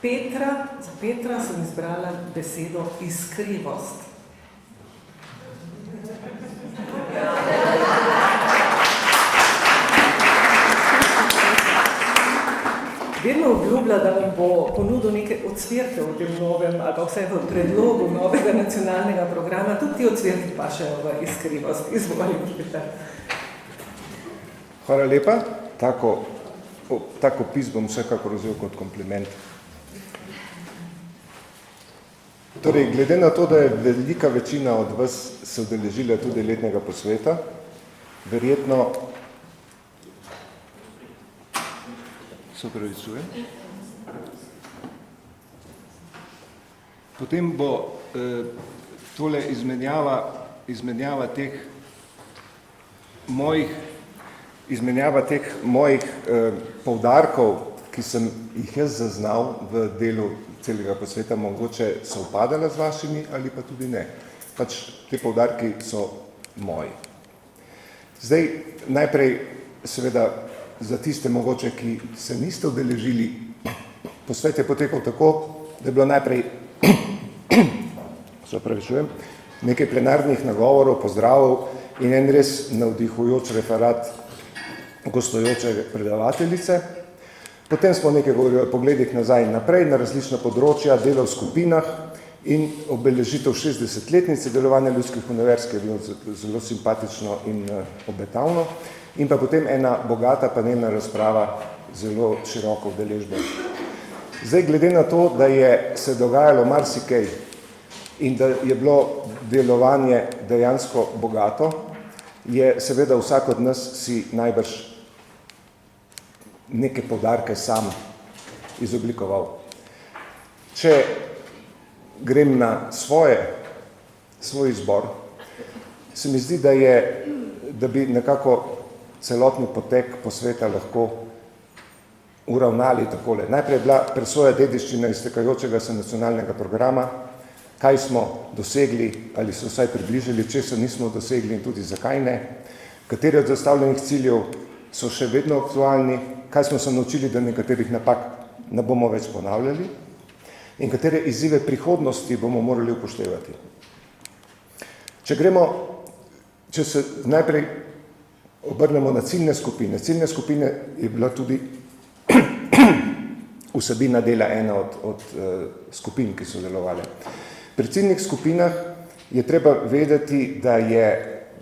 Za Petra sem izbrala besedo iskrivost. Vedno obljublja, da vam bo ponudil neke ocvirke v tem novem, ali pa vse v predlogu novega nacionalnega programa, tudi ti ocvirki pašejo v iskrivost. Izvoli, Peter. Hvala lepa. Tako opis bom vsekakor vzel kot kompliment. Torej, glede na to, da je velika večina od vas se udeležila tudi letnega posveta, verjetno se opravičujem. Potem bo tole izmenjava teh mojih poudarkov, ki sem jih jaz zaznal v delu celega posveta, mogoče sovpadala z vašimi ali pa tudi ne. Pač te poudarki so moji. Zdaj, najprej seveda za tiste mogoče, ki se niste udeležili, posvet je potekal tako, da je bilo najprej nekaj plenarnih nagovorov, pozdravov in en res navdihujoč referat gostujoče predavateljice. Potem smo nekaj govorili o pogledih nazaj in naprej na različna področja, delo v skupinah in obeležitev 60-letnice delovanja ljudskih univerz, ki je bilo zelo simpatično in obetavno. In pa potem ena bogata panelna razprava, zelo široko udeležbo. Zdaj, glede na to, da je se dogajalo marsikaj in da je bilo delovanje dejansko bogato, je seveda vsak od nas si najbrž neke poudarke sam izoblikoval. Če grem na svoj izbor, se mi zdi, da bi nekako celotni potek posveta lahko uravnali takole. Najprej je bila presoja dediščina iztekajočega se nacionalnega programa, kaj smo dosegli ali so vsaj približali, česa nismo dosegli in tudi zakaj ne, kateri od zastavljenih ciljev so še vedno aktualni, kaj smo se naučili, da nekaterih napak ne bomo več ponavljali in katere izzive prihodnosti bomo morali upoštevati. Če se najprej obrnemo na ciljne skupine. Ciljne skupine je bila tudi vsebina dela ena od skupin, ki so delovale. Pri ciljnih skupinah je treba vedeti,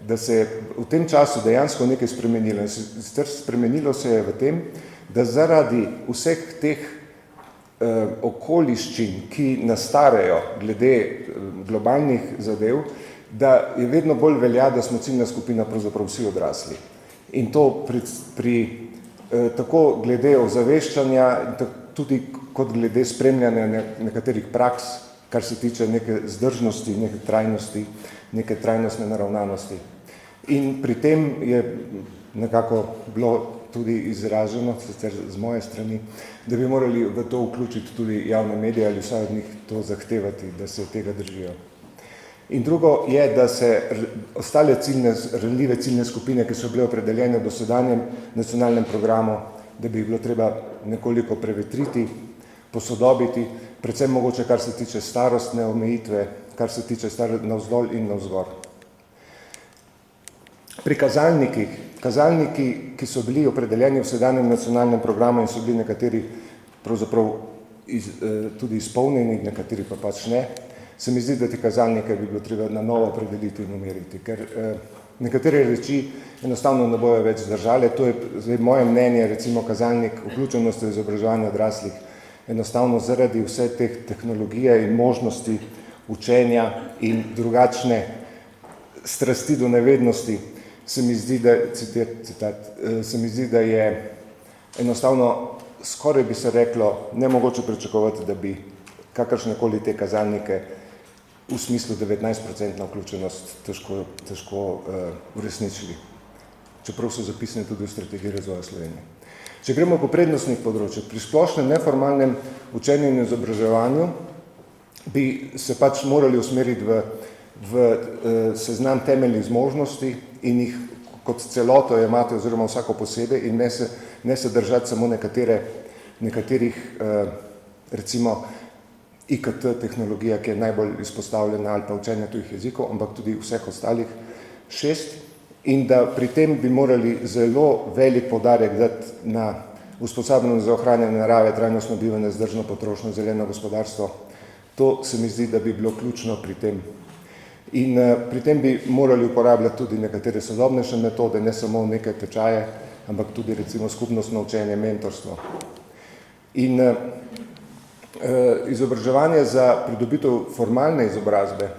da se je v tem času dejansko nekaj spremenilo. Spremenilo se je v tem, da zaradi vseh teh okoliščin, ki nastajajo glede globalnih zadev, da je vedno bolj velja, da smo ciljna skupina pravzaprav vsi odrasli. In to tako glede ozaveščanja, tudi kot glede spremljanja nekaterih praks, kar se tiče neke zdržnosti, neke trajnosti, neke trajnostne naravnanosti. In pri tem je nekako bilo tudi izraženo, sicer z moje strani, da bi morali v to vključiti tudi javne medije ali vsaj od njih to zahtevati, da se tega držijo. In drugo je, da se ostale ranljive ciljne skupine, ki so bile opredeljene v dosedanjem nacionalnem programu, da bi jih bilo treba nekoliko prevetriti, posodobiti, predvsem mogoče kar se tiče starostne omejitve, kar se tiče navzdol in navzgor. Pri kazalniki, ki so bili opredeljeni v sedanjem nacionalnem programu in so bili nekateri pravzaprav tudi izpolnjeni, nekateri pa pač ne, se mi zdi, da te kazalnike bi bilo treba na novo opredeliti in umeriti, ker nekatere reči enostavno ne bojo več zdržale. To je zdaj moje mnenje, recimo kazalnik vključenosti v izobraževanje odraslih, enostavno zaradi vse teh tehnologije in možnosti učenja in drugačne strasti do nevednosti, se mi zdi, da je enostavno, skoraj bi se reklo, nemogoče pričakovati, da bi kakršnekoli te kazalnike v smislu 19% vključenost težko uresničili, čeprav so zapisane tudi v strategiji razvoja Slovenije. Če gremo po prednostnih področjih, pri splošnem neformalnem učenju in izobraževanju bi se pač morali usmeriti v seznam temeljnih zmožnosti in jih kot celoto jemati oziroma vsako posebej in ne se držati samo nekaterih recimo IKT tehnologija, ki je najbolj izpostavljena, ali pa učenje tujih jezikov, ampak tudi vseh ostalih 6, in da pri tem bi morali zelo velik poudarek dati na usposabljanje za ohranjanje narave, trajnostno bivanje, vzdržno potrošnjo, zeleno gospodarstvo. To se mi zdi, da bi bilo ključno pri tem. In pri tem bi morali uporabljati tudi nekatere sodobnejše metode, ne samo neke tečaje, ampak tudi recimo skupnostno učenje, mentorstvo. In izobraževanje za pridobitev formalne izobrazbe.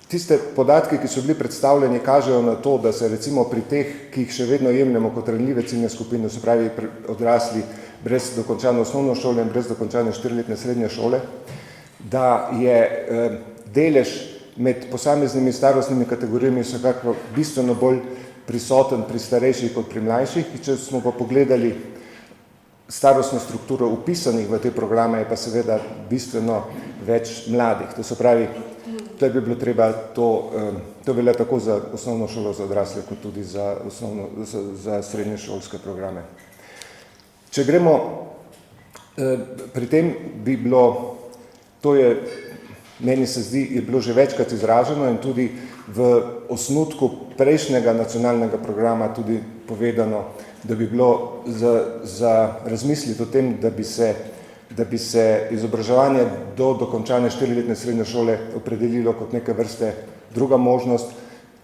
Tiste podatki, ki so bili predstavljeni, kažejo na to, da se recimo pri teh, ki jih še vedno jemljemo kot ranljive ciljne skupine, se pravi odrasli brez dokončane osnovne šole in brez dokončane 4-letne srednje šole, da je delež med posameznimi starostnimi kategorijami vsekakor bistveno bolj prisoten pri starejših kot pri mlajših. Če smo pa pogledali starostno strukturo upisanih v te programe, je pa seveda bistveno več mladih. To se pravi, da bi bilo treba to velja tako za osnovno šolo za odrasle, kot tudi za srednješolske programe. Če gremo, pri tem bi bilo, to je, meni se zdi, je bilo že večkrat izraženo in tudi v osnutku prejšnjega nacionalnega programa tudi povedano, da bi bilo za razmisliti o tem, da bi se izobraževanje do dokončane 4-letne srednje šole opredelilo kot neke vrste druga možnost,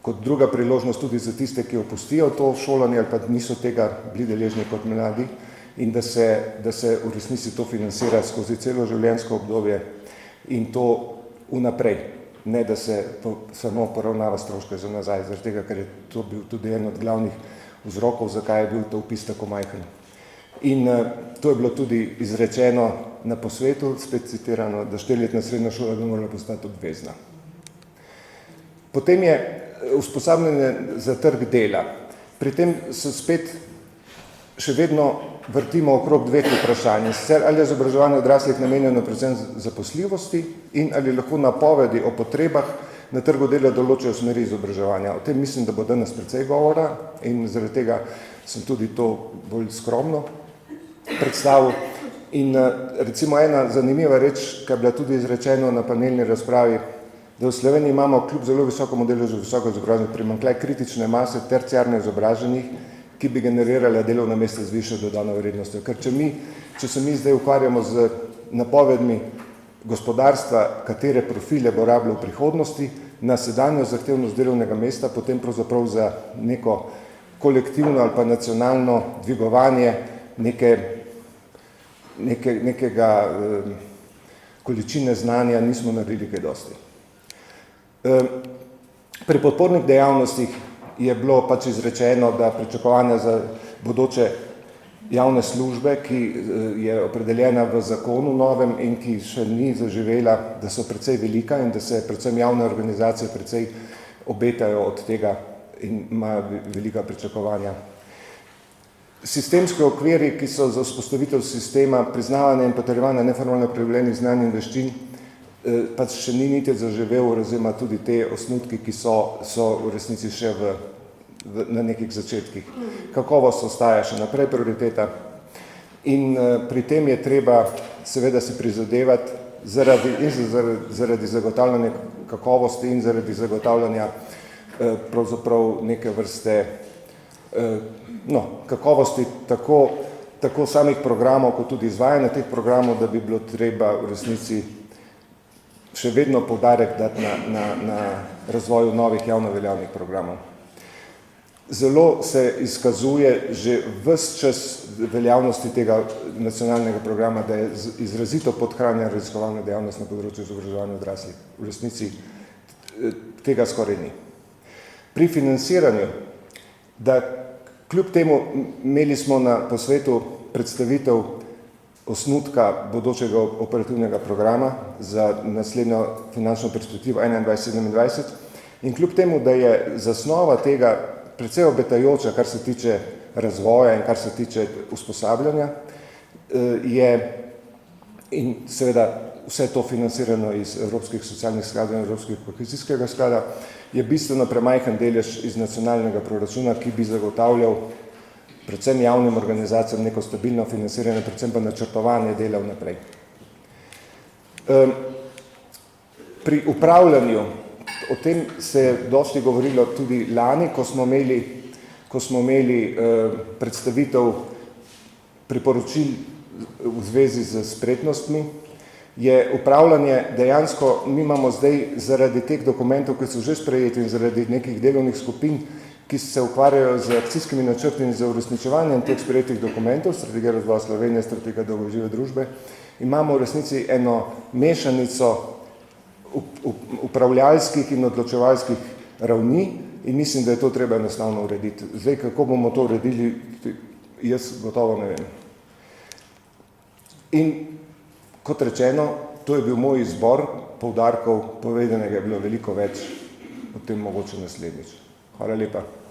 kot druga priložnost tudi za tiste, ki opustijo to šolanje ali pa niso tega bili deležni kot mladi, in da se v resnici to financira skozi celo življenjsko obdobje in to vnaprej, ne da se samo poravnava stroške za nazaj, zaradi tega, ker je to bil tudi en od glavnih vzrokov, zakaj je bil to vpis tako majhen. In to je bilo tudi izrečeno na posvetu, spet citirano, da 4-letna srednja šola bi morala postati obvezna. Potem je usposabljanje za trg dela. Pri tem se spet še vedno vrtimo okrog dveh vprašanj. Sicer ali je izobraževanje odraslih namenjeno predvsem zaposljivosti in ali lahko napovedi o potrebah na trgu dela določajo smeri izobraževanja. O tem mislim, da bo danes precej govora in zaradi tega sem tudi to bolj skromno predstavil. In recimo ena zanimiva reč, ki je bila tudi izrečeno na panelni razpravi, da v Sloveniji imamo kljub zelo visokemu deležu visoko izobraženih primanjkljaj kritične mase terciarno izobraženih, ki bi generirala delovna mesta z višjo dodano vrednostjo. Ker če se mi zdaj ukvarjamo z napovedmi gospodarstva, katere profile bo rabilo v prihodnosti, na sedanjo zahtevnost delovnega mesta, potem pravzaprav za neko kolektivno ali pa nacionalno dvigovanje nekega količine znanja nismo naredili kaj dosti. Pri podpornih dejavnostih je bilo pač izrečeno, da pričakovanja za bodoče javne službe, ki je opredeljena v zakonu novem in ki še ni zaživela, da so precej velika in da se predvsem javne organizacije precej obetajo od tega in imajo velika pričakovanja. Sistemski okviri, ki so za vzpostavitev sistema priznavanja in potrjevanja neformalno pridobljenih znanj in veščin, pač še ni niti zaživel, oziroma tudi te osnutki, ki so v resnici še na nekih začetkih. Kakovost ostaja še naprej prioriteta in pri tem je treba seveda si prizadevati zaradi zagotavljanja kakovosti in zaradi zagotavljanja pravzaprav neke vrste kakovosti tako samih programov, kot tudi izvajanja teh programov, da bi bilo treba v resnici še vedno poudarek dati na razvoju novih javno veljavnih programov. Zelo se izkazuje že ves čas veljavnosti tega nacionalnega programa, da je izrazito podhranjena raziskovalna dejavnost na področju izobraževanja odraslih. V resnici tega skoraj ni. Pri financiranju, da kljub temu imeli smo na posvetu predstavitev osnutka bodočega operativnega programa za naslednjo finančno perspektivo 2021-2027 in kljub temu, da je zasnova tega precej obetajoča, kar se tiče razvoja in kar se tiče usposabljanja, je in seveda vse to financirano iz Evropskih socialnih skladov in Evropskega kohezijskega sklada, je bistveno premajhen delež iz nacionalnega proračuna, ki bi zagotavljal predvsem javnim organizacijam neko stabilno financiranje, predvsem pa načrtovanje dela vnaprej. Pri upravljanju, o tem se je dosti govorilo tudi lani, ko smo imeli predstavitev priporočil v zvezi z spretnostmi, je upravljanje dejansko, mi imamo zdaj zaradi teh dokumentov, ki so že sprejeti in zaradi nekih delovnih skupin, ki se ukvarjajo z akcijskimi načrti in z uresničevanjem teh sprejetih dokumentov, strategija razvoja Slovenije, strategija dolgožive družbe, imamo v resnici eno mešanico upravljalskih in odločevalskih ravni in mislim, da je to treba enostavno urediti. Zdaj, kako bomo to uredili, jaz gotovo ne vem. In kot rečeno, to je bil moj izbor poudarkov, povedanega je bilo veliko več, o tem mogoče naslednjič. Hvala lepa.